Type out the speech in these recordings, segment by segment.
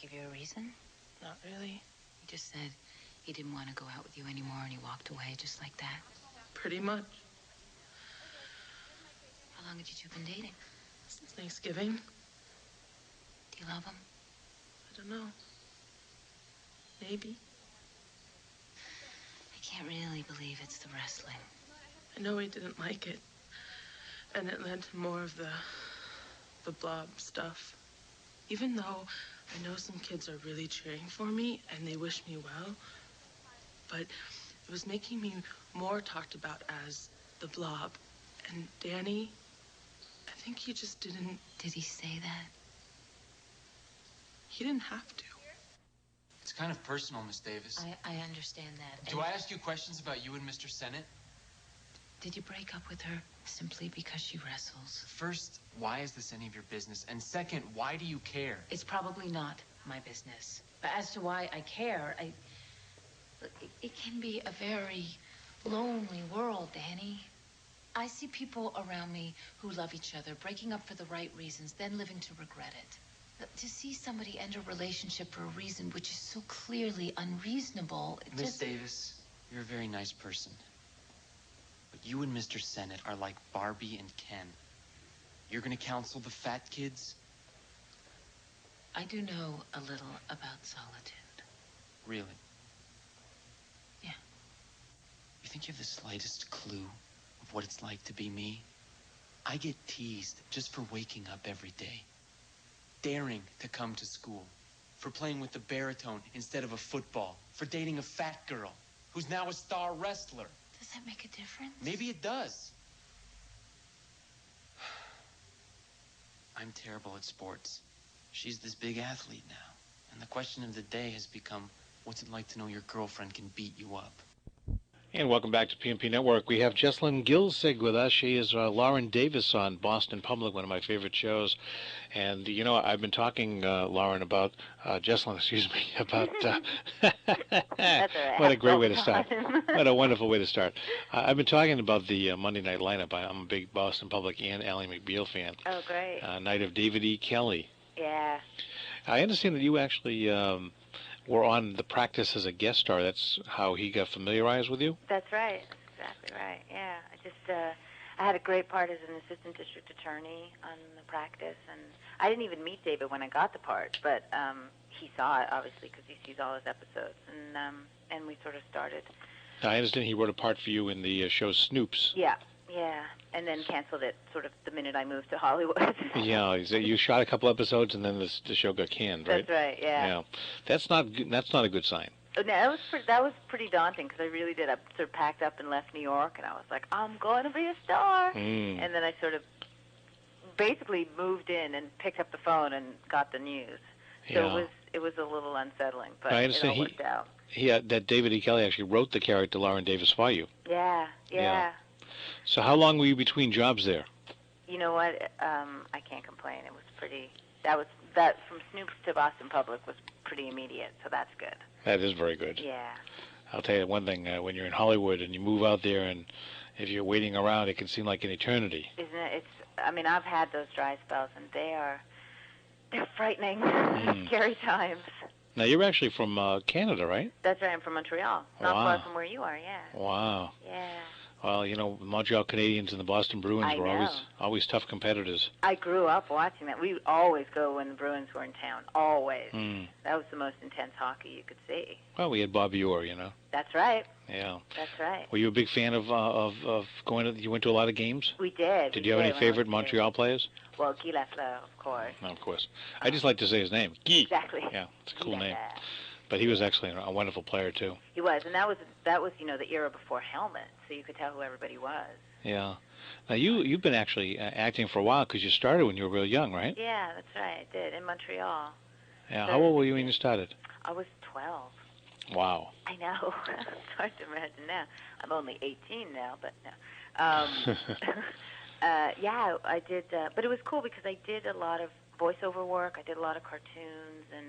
Give you a reason? Not really. He just said he didn't want to go out with you anymore and he walked away just like that. Pretty much. How long had you two been dating? Since Thanksgiving. Do you love him? I don't know. Maybe. I can't really believe it's the wrestling. I know he didn't like it. And it led to more of the blob stuff. Even though I know some kids are really cheering for me and they wish me well, but it was making me more talked about as the blob. And Danny, I think he just didn't... Did he say that? He didn't have to. It's kind of personal, Miss Davis. I understand that. Do I ask you questions about you and Mr. Sennett? Did you break up with her simply because she wrestles? First, why is this any of your business? And second, why do you care? It's probably not my business. But as to why I care, look, it can be a very lonely world, Danny. I see people around me who love each other, breaking up for the right reasons, then living to regret it. To see somebody end a relationship for a reason which is so clearly unreasonable... Miss Davis, you're a very nice person. But you and Mr. Sennett are like Barbie and Ken. You're gonna counsel the fat kids? I do know a little about solitude. Really? Yeah. You think you have the slightest clue of what it's like to be me? I get teased just for waking up every day. Daring to come to school. For playing with the baritone instead of a football. For dating a fat girl who's now a star wrestler. Does that make a difference? Maybe it does. I'm terrible at sports. She's this big athlete now. And the question of the day has become, what's it like to know your girlfriend can beat you up? And welcome back to PNP Network. We have Jessalyn Gilsig with us. She is Lauren Davis on Boston Public, one of my favorite shows. And, you know, I've been talking, Lauren, about, Jessalyn, excuse me, about, what a great way to start. What a wonderful way to start. I've been talking about the Monday night lineup. I'm a big Boston Public and Ally McBeal fan. Oh, great. Night of David E. Kelly. Yeah. I understand that you actually were on The Practice as a guest star. That's how he got familiarized with you? That's right. That's exactly right. Yeah. I had a great part as an assistant district attorney on The Practice, and I didn't even meet David when I got the part, but he saw it, obviously, because he sees all his episodes, and we sort of started. I understand he wrote a part for you in the show Snoops. Yeah. Yeah, and then canceled it sort of the minute I moved to Hollywood. Yeah, you shot a couple episodes and then the show got canned, right? That's right. Yeah. Yeah, that's not a good sign. Oh, no, that was pretty daunting because I really did. I sort of packed up and left New York, and I was like, I'm going to be a star. And then I sort of basically moved in and picked up the phone and got the news. So Yeah. it was a little unsettling, but I understand it all worked out. That David E. Kelly actually wrote the character Lauren Davis for you. Yeah. So how long were you between jobs there? You know what? I can't complain. It was pretty. That from Snoops to Boston Public was pretty immediate, so that's good. That is very good. Yeah. I'll tell you one thing. When you're in Hollywood and you move out there, and if you're waiting around, it can seem like an eternity. Isn't it? I mean, I've had those dry spells, and they're frightening, scary times. Now you're actually from Canada, right? That's right. I'm from Montreal, not far from where you are. Yeah. Wow. Yeah. Well, you know, Montreal Canadiens and the Boston Bruins were always tough competitors. I grew up watching that. We would always go when the Bruins were in town. Always. That was the most intense hockey you could see. Well, we had Bobby Orr, you know. That's right. Yeah. That's right. Were you a big fan of going to? You went to a lot of games? We did. Did you have any favorite Montreal players? Well, Guy Lafleur, of course. No, of course. I just like to say his name. Guy. Exactly. Yeah, it's a cool name. But he was actually a wonderful player too. He was, and that was the era before helmet, so you could tell who everybody was. Yeah. Now you've been actually acting for a while because you started when you were real young, right? Yeah, that's right. I did in Montreal. Yeah. So, how old were you when you started? I was 12. Wow. I know. It's hard to imagine now. I'm only 18 now, but no. Yeah, I did. But it was cool because I did a lot of voiceover work. I did a lot of cartoons and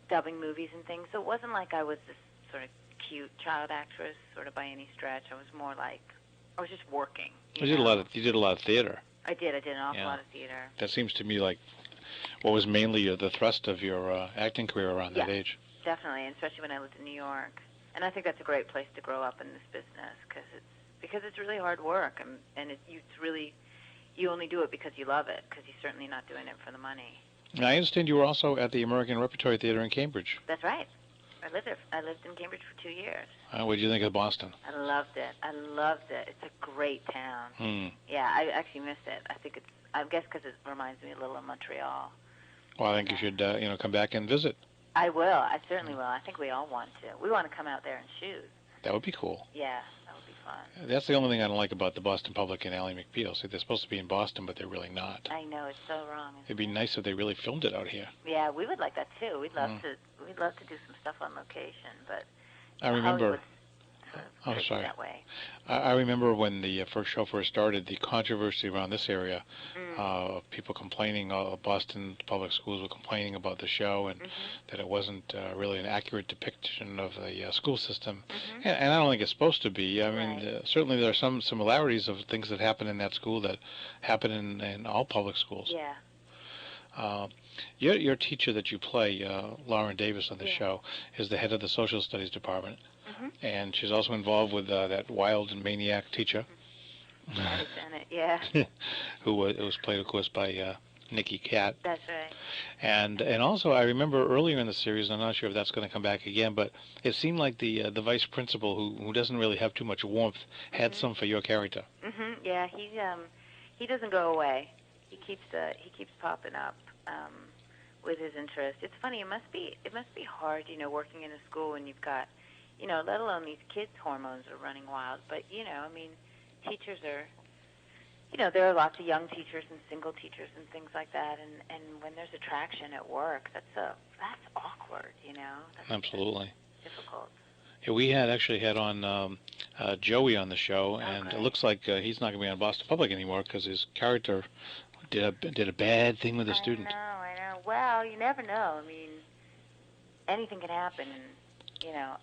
dubbing movies and things. So it wasn't like I was this sort of cute child actress, sort of by any stretch. I was more like I was just working. You did a lot of theater. I did an awful lot of theater. That seems to me like what was mainly the thrust of your acting career around that age. Definitely, and especially when I lived in New York. And I think that's a great place to grow up in this business because it's really hard work, and you only do it because you love it, because you're certainly not doing it for the money. And I understand you were also at the American Repertory Theater in Cambridge. That's right. I lived there. I lived in Cambridge for 2 years. What did you think of Boston? I loved it. It's a great town. Yeah, I actually missed it. I guess because it reminds me a little of Montreal. Well, I think you should, come back and visit. I will. I certainly will. I think we all want to. We want to come out there and shoot. That would be cool. Yeah, that would be fun. That's the only thing I don't like about the Boston Public and Ally McBeal. See, they're supposed to be in Boston, but they're really not. I know, it's so wrong. It'd be nice if they really filmed it out here. Yeah, we would like that too. We'd love to do some stuff on location, but I remember. Oh, sorry. That way. I remember when the first show first started, the controversy around this area, people complaining, Boston public schools were complaining about the show and that it wasn't really an accurate depiction of the school system. And I don't think it's supposed to be. I mean, certainly there are some similarities of things that happen in that school that happen in all public schools. Yeah. Your teacher that you play, Lauren Davis on the show, is the head of the social studies department. And she's also involved with that wild and maniac teacher. who was played, of course, by Nikki Katt. That's right. And also, I remember earlier in the series, I'm not sure if that's going to come back again, but it seemed like the vice principal, who doesn't really have too much warmth, had some for your character. Yeah, he doesn't go away. He keeps popping up with his interest. It's funny. It must be hard, working in a school when you've got, let alone these kids' hormones are running wild. But teachers are, there are lots of young teachers and single teachers and things like that. And when there's attraction at work, that's awkward. That's Absolutely difficult. Yeah, we actually had on Joey on the show, and it looks like he's not going to be on Boston Public anymore because his character did a bad thing with a student. I know. Well, you never know. I mean, anything can happen,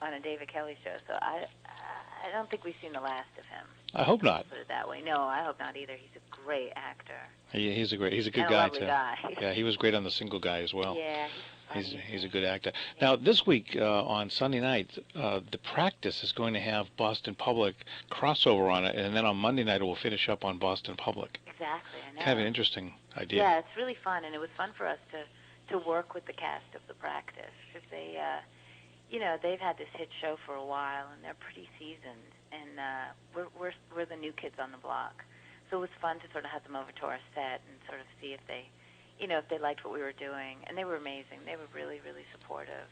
on a David Kelly show. So I don't think we've seen the last of him. I hope not. Put it that way. No, I hope not either. He's a great actor. He's a good guy too. Yeah, he was great on The Single Guy as well. Yeah, he's a good actor. Now this week on Sunday night, The Practice is going to have Boston Public crossover on it, and then on Monday night it will finish up on Boston Public. Exactly, I know. Kind of an interesting idea. Yeah, it's really fun, and it was fun for us to work with the cast of The Practice because they, they've had this hit show for a while, and they're pretty seasoned, and we're the new kids on the block. So it was fun to sort of have them over to our set and sort of see if they, if they liked what we were doing, and they were amazing. They were really, really supportive.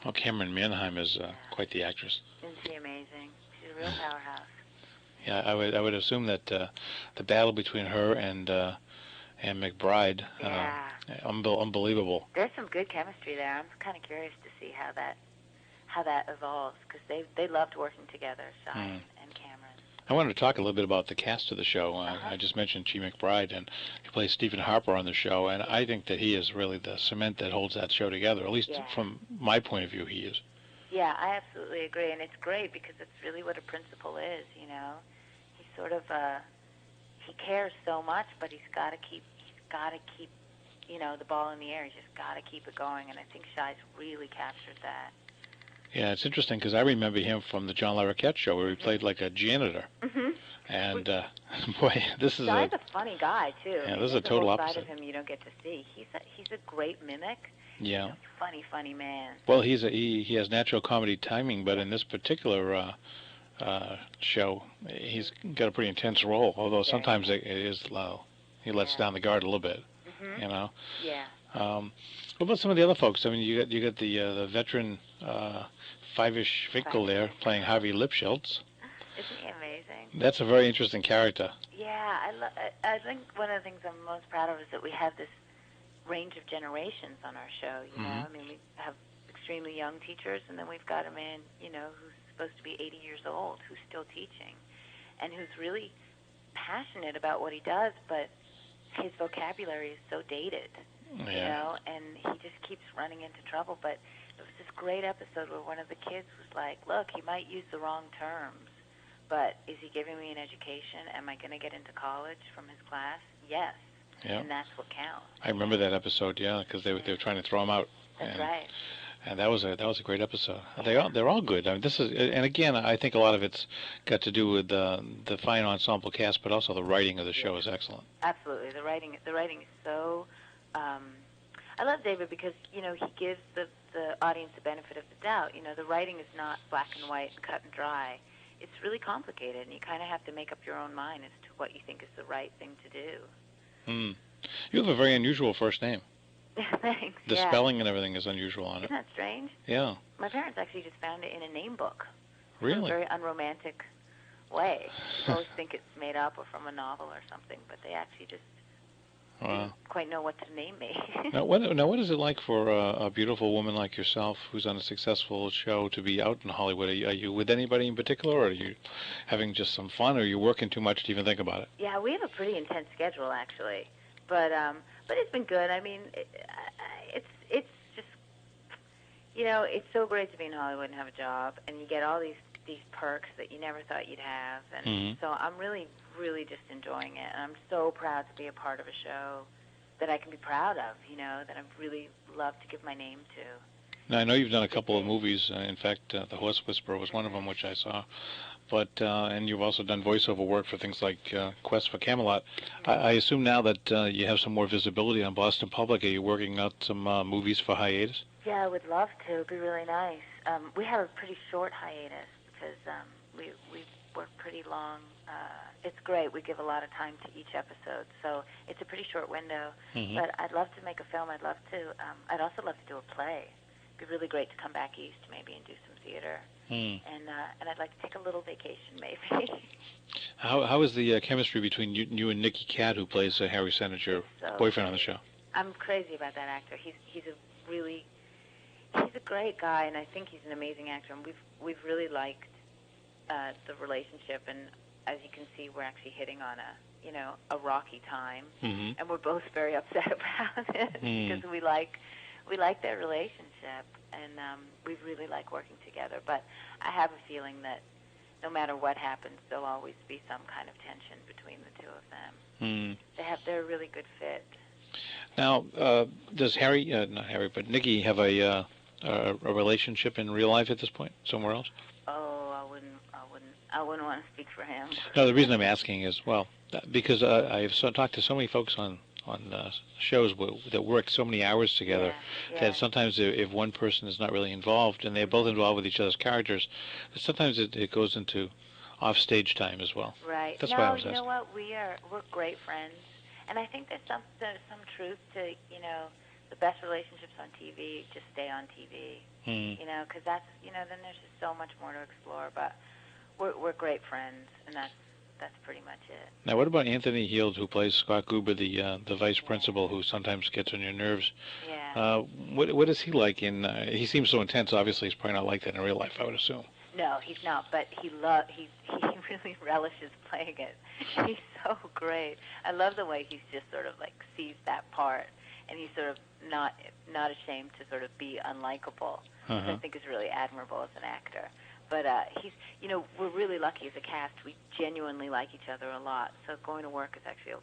Well, Cameron Manheim is quite the actress. Isn't she amazing? She's a real powerhouse. Yeah, I would assume that the battle between her and McBride, unbelievable. There's some good chemistry there. I'm kind of curious to see how that evolves because they loved working together, Shai and Cameron. I wanted to talk a little bit about the cast of the show. I just mentioned G. McBride, and he plays Stephen Harper on the show, and I think that he is really the cement that holds that show together, at least from my point of view, he is. Yeah, I absolutely agree, and it's great because it's really what a principal is, He's sort of, he cares so much, but he's got to keep, the ball in the air. He's just got to keep it going, and I think Shai's really captured that. Yeah, it's interesting because I remember him from the John Larroquette show where he played like a janitor. And boy, this is Shai's a funny guy too. Yeah, this is a total opposite. Side of him you don't get to see. He's a great mimic. Yeah. Funny man. Well, he has natural comedy timing, but in this particular show, he's got a pretty intense role. Although sometimes it is low. He lets down the guard a little bit. Yeah. What about some of the other folks? I mean, you got the veteran Five-ish Finkel there playing Harvey Lipschultz. Isn't he amazing? That's a very interesting character. Yeah, I think one of the things I'm most proud of is that we have this range of generations on our show. I mean, we have extremely young teachers, and then we've got a man, who's supposed to be 80 years old, who's still teaching, and who's really passionate about what he does, but his vocabulary is so dated, and he just keeps running into trouble. But it was this great episode where one of the kids was like, look, he might use the wrong terms, but is he giving me an education? Am I going to get into college from his class? Yes. Yeah. and that's what counts. I remember that episode, yeah, because they were trying to throw him out. That's and, right. And that was a great episode. They're all good. I mean, this is, and again, I think a lot of it's got to do with the fine ensemble cast, but also the writing of the show is excellent. Absolutely, the writing is so. I love David because he gives the audience the benefit of the doubt. The writing is not black and white and cut and dry. It's really complicated, and you kind of have to make up your own mind as to what you think is the right thing to do. You have a very unusual first name. Thanks. The spelling and everything is unusual on it. Isn't that strange? Yeah. My parents actually just found it in a name book. Really? In a very unromantic way. People always think it's made up or from a novel or something, but they actually just didn't quite know what to name me. Now, what is it like for a beautiful woman like yourself who's on a successful show to be out in Hollywood? Are you with anybody in particular, or are you having just some fun, or are you working too much to even think about it? Yeah, we have a pretty intense schedule, actually. But it's been good. I mean, it's just, it's so great to be in Hollywood and have a job, and you get all these perks that you never thought you'd have. And so I'm really, really just enjoying it. And I'm so proud to be a part of a show that I can be proud of, that I've really loved to give my name to. Now, I know you've done a couple of movies. In fact, The Horse Whisperer was one of them, which I saw. But and you've also done voiceover work for things like Quest for Camelot. I assume now that you have some more visibility on Boston Public. Are you working out some movies for hiatus? Yeah, I would love to. It'd be really nice. We have a pretty short hiatus because we work pretty long. It's great. We give a lot of time to each episode, so it's a pretty short window. But I'd love to make a film. I'd love to. I'd also love to do a play. It'd be really great to come back east maybe and do some theater. And I'd like to take a little vacation maybe. How is the chemistry between you and Nicky Katt, who plays Harry Senate, your boyfriend on the show? I'm crazy about that actor. He's a great guy, and I think he's an amazing actor. And we've really liked the relationship, and as you can see, we're actually hitting on a rocky time, and we're both very upset about it because we like their relationship, and we really like working together. But I have a feeling that no matter what happens, there'll always be some kind of tension between the two of them. They're a really good fit. Now, does not Harry, but Nicky have a relationship in real life at this point, somewhere else? Oh, I wouldn't want to speak for him. No, the reason I'm asking is, well, because I've talked to so many folks on shows that work so many hours together that sometimes if one person is not really involved and they're both involved with each other's characters, sometimes it goes into off-stage time as well. Right. That's why I was asking. You know what? We're great friends, and I think there's some truth to the best relationships on TV just stay on TV. Because that's then there's just so much more to explore. But we're great friends, and that's pretty much it. Now, what about Anthony Heald, who plays Scott Gruber, the vice principal, who sometimes gets on your nerves? Yeah. What is he like? He seems so intense. Obviously, he's probably not like that in real life, I would assume. No, he's not. But he really relishes playing it. He's so great. I love the way he's just sort of like sees that part, and he's sort of not ashamed to sort of be unlikable. Which I think is really admirable as an actor. But he's, we're really lucky as a cast. We genuinely like each other a lot. So going to work is actually,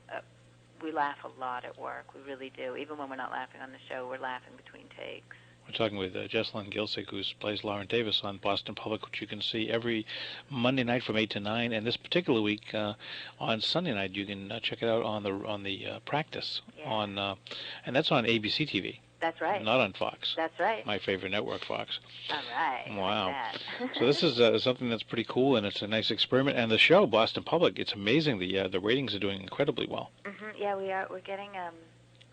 we laugh a lot at work. We really do. Even when we're not laughing on the show, we're laughing between takes. We're talking with Jessalyn Gilsig, who plays Lauren Davis on Boston Public, which you can see every Monday night from 8 to 9. And this particular week, on Sunday night, you can check it out on the Practice, and that's on ABC TV. That's right. Not on Fox. That's right. My favorite network, Fox. All right. Wow. Like So this is something that's pretty cool, and it's a nice experiment. And the show, Boston Public, it's amazing. The ratings are doing incredibly well. Yeah, we are. We're getting.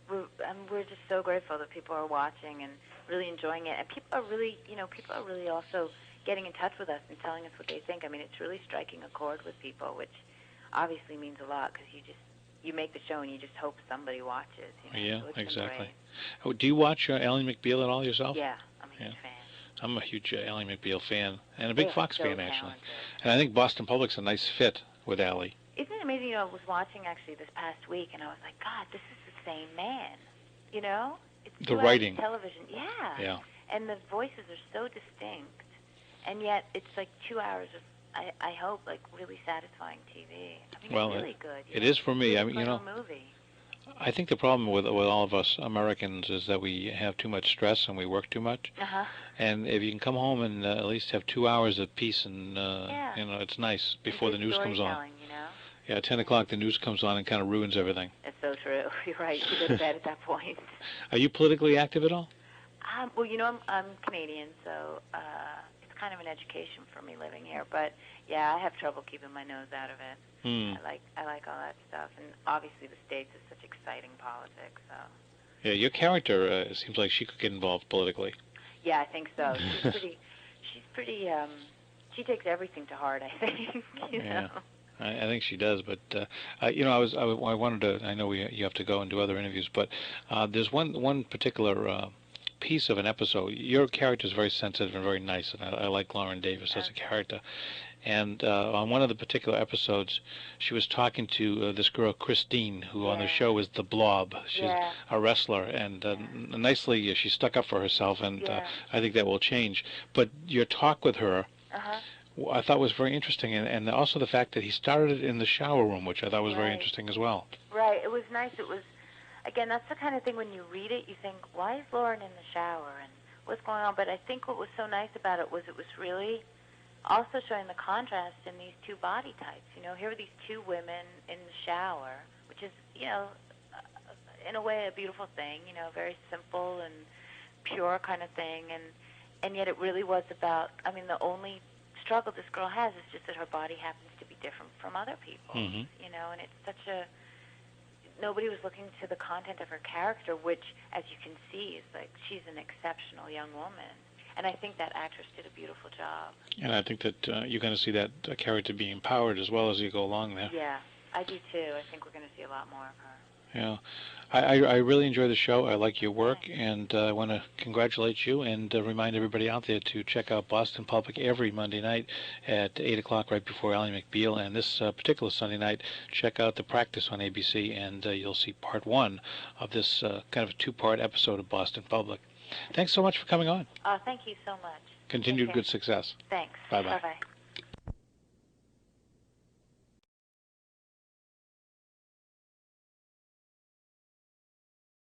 We're just so grateful that people are watching and really enjoying it. And people are really also getting in touch with us and telling us what they think. I mean, it's really striking a chord with people, which obviously means a lot because you make the show and you just hope somebody watches. Yeah, so exactly. Oh, do you watch Ally McBeal at all yourself? Yeah, I'm a huge fan. I'm a huge Ally McBeal fan and a big Fox fan, actually. Talented. And I think Boston Public's a nice fit with Ally. Isn't it amazing? I was watching actually this past week, and I was like, God, this is the same man. It's the writing, television, yeah. And the voices are so distinct, and yet it's like 2 hours of. I hope, like, really satisfying TV. I mean, well, it's really good. It is for me. Really I mean, movie. I think the problem with all of us Americans is that we have too much stress and we work too much. Uh-huh. And if you can come home and at least have 2 hours of peace and Yeah. it's nice before the And good news comes on. storytelling, you know? Yeah, 10 o'clock the news comes on and kind of ruins everything. It's so true. You're right. You go to bed at that point. Are you politically active at all? Well, you know, I'm Canadian, so it's kind of an education for me living here. But yeah, I have trouble keeping my nose out of it. I like all that stuff, and obviously the States is such exciting politics. So. Yeah, your character seems like she could get involved politically. Yeah, I think so. She's pretty. She takes everything to heart, I think. You know? I think she does, but you know, I wanted to. I know you have to go and do other interviews, but there's one particular piece of an episode. Your character is very sensitive and very nice, and I like Lauren Davis as a character. And on one of the particular episodes, she was talking to this girl, Christine, who on the show is the Blob. She's a wrestler, and nicely she stuck up for herself, and I think that will change. But your talk with her, I thought was very interesting, and also the fact that he started it in the shower room, which I thought was very interesting as well. Right. It was nice. It was, again, that's the kind of thing when you read it, you think, why is Lauren in the shower, and what's going on? But I think what was so nice about it was really also showing the contrast in these two body types. You know, here are these two women in the shower, which is, you know, in a way a beautiful thing, you know, very simple and pure kind of thing. And yet it really was about, I mean, the only struggle this girl has is just that her body happens to be different from other people's, you know, and it's such a, nobody was looking to the content of her character, which, as you can see, is like she's an exceptional young woman. And I think that actress did a beautiful job. And I think that you're going to see that character be empowered as well as you go along there. Yeah, I do too. I think we're going to see a lot more of her. Yeah. I really enjoy the show. I like your work, and I want to congratulate you and remind everybody out there to check out Boston Public every Monday night at 8 o'clock right before Ally McBeal. And this particular Sunday night, check out The Practice on ABC, and you'll see part one of this kind of a two-part episode of Boston Public. Thanks so much for coming on. Thank you so much. Continued good success. Thanks. Bye-bye. Bye-bye.